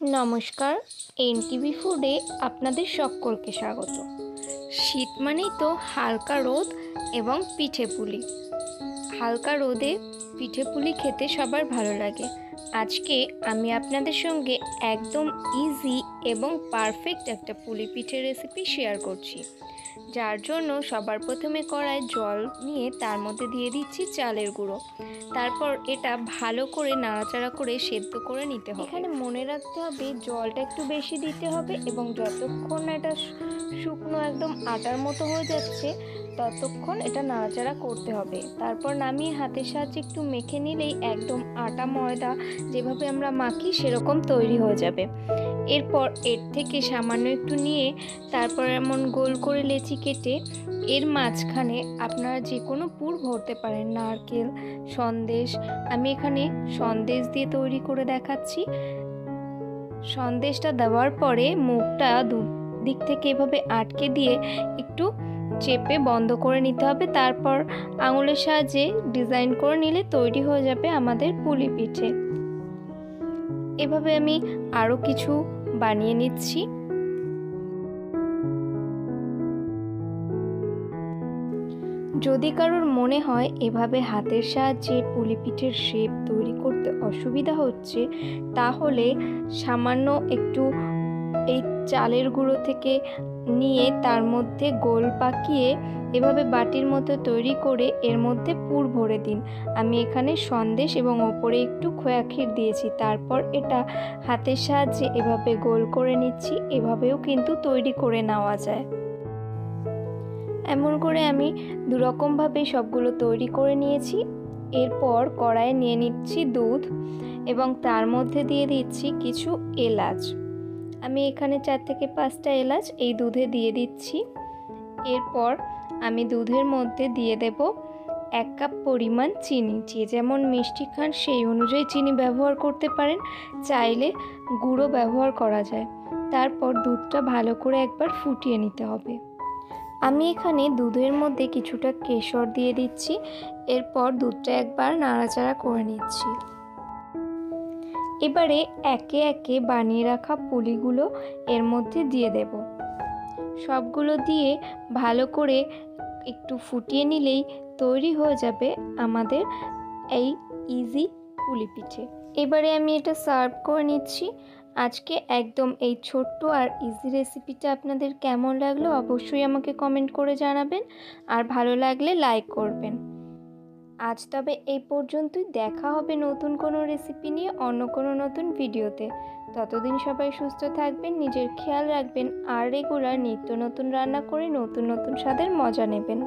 নমস্কার, এনটিভি ফুডে আপনাদের সকলকে স্বাগত। শীত মানেই তো হালকা রোদ এবং পিঠে পুলি। হালকা রোদে পিঠে পুলি খেতে সবার ভালো লাগে। আজকে আমি আপনাদের সঙ্গে একদম ইজি এবং পারফেক্ট একটা পুলি পিঠের রেসিপি শেয়ার করছি, যার জন্য সবার প্রথমে কড়ায় জল নিয়ে তার মধ্যে দিয়ে দিচ্ছি চালের গুঁড়ো। তারপর এটা ভালো করে নাড়াচাড়া করে সেদ্ধ করে নিতে হবে। এখানে মনে রাখতে হবে জলটা একটু বেশি দিতে হবে এবং যতক্ষণ না এটা শুকনো একদম আটার মতো হয়ে যাচ্ছে ততক্ষণ এটা নাড়াচাড়া করতে হবে। তারপর নামিয়ে হাতের সাহায্যে একটু মেখে নিলেই একদম আটা ময়দা যেভাবে আমরা মাখি সেরকম তৈরি হয়ে যাবে। এরপর এর থেকে সামান্য একটু নিয়ে তারপর এমন গোল করে লেচি কেটে এর মাঝখানে আপনারা যে কোনো পুর ভরতে পারেন, নারকেল, সন্দেশ। আমি এখানে সন্দেশ দিয়ে তৈরি করে দেখাচ্ছি। সন্দেশটা দেওয়ার পরে মুখটা দুদিক থেকে এভাবে আটকে দিয়ে একটু চেপে বন্ধ করে নিতে হবে। তারপর আঙুলের সাহায্যে ডিজাইন করে নিলে তৈরি হয়ে যাবে আমাদের পুলি পিঠে। এভাবে আমি আরও কিছু বানিয়ে নিচ্ছি। যদি কারোর মনে হয় এভাবে হাতের সাহায্যে পুলি পিঠের শেপ তৈরি করতে অসুবিধা হচ্ছে, তাহলে সামান্য একটু এই চালের গুঁড়ো থেকে নিয়ে তার মধ্যে গোল পাকিয়ে এভাবে বাটির মতো তৈরি করে এর মধ্যে পুর ভরে দিন। আমি এখানে সন্দেশ এবং ওপরে একটু খোয়া ক্ষীর দিয়েছি। তারপর এটা হাতের সাহায্যে এভাবে গোল করে নিচ্ছি। এভাবেও কিন্তু তৈরি করে নেওয়া যায়। এমন করে আমি দুরকমভাবে সবগুলো তৈরি করে নিয়েছি। এরপর কড়াইয়ে নিয়ে নিচ্ছি দুধ এবং তার মধ্যে দিয়ে দিচ্ছি কিছু এলাচ। আমি এখানে 4 থেকে 5টা এলাচ এই দুধে দিয়ে দিচ্ছি। এরপর আমি দুধের মধ্যে দিয়ে দেব 1 কাপ পরিমাণ চিনি। যে যেমন মিষ্টি খান সেই অনুযায়ী চিনি ব্যবহার করতে পারেন, চাইলে গুঁড়ো ব্যবহার করা যায়। তারপর দুধটা ভালো করে একবার ফুটিয়ে নিতে হবে। আমি এখানে দুধের মধ্যে কিছুটা কেশর দিয়ে দিচ্ছি। এরপর দুধটা একবার নাড়াচাড়া করে নিচ্ছি। এবারে একে একে বানিয়ে রাখা পুলিগুলো এর মধ্যে দিয়ে দেব। সবগুলো দিয়ে ভালো করে একটু ফুটিয়ে নিলেই তৈরি হয়ে যাবে আমাদের এই ইজি পুলি পিঠে। এবারে আমি এটা সার্ভ করে নিচ্ছি। আজকে একদম এই ছোট্ট আর ইজি রেসিপিটা আপনাদের কেমন লাগলো অবশ্যই আমাকে কমেন্ট করে জানাবেন, আর ভালো লাগলে লাইক করবেন। আজ তবে এই পর্যন্তই। দেখা হবে নতুন কোনো রেসিপি নিয়ে অন্য কোনো নতুন ভিডিওতে। ততদিন সবাই সুস্থ থাকবেন, নিজের খেয়াল রাখবেন আর রেগুলার নিত্য নতুন রান্না করে নতুন নতুন স্বাদের মজা নেবেন।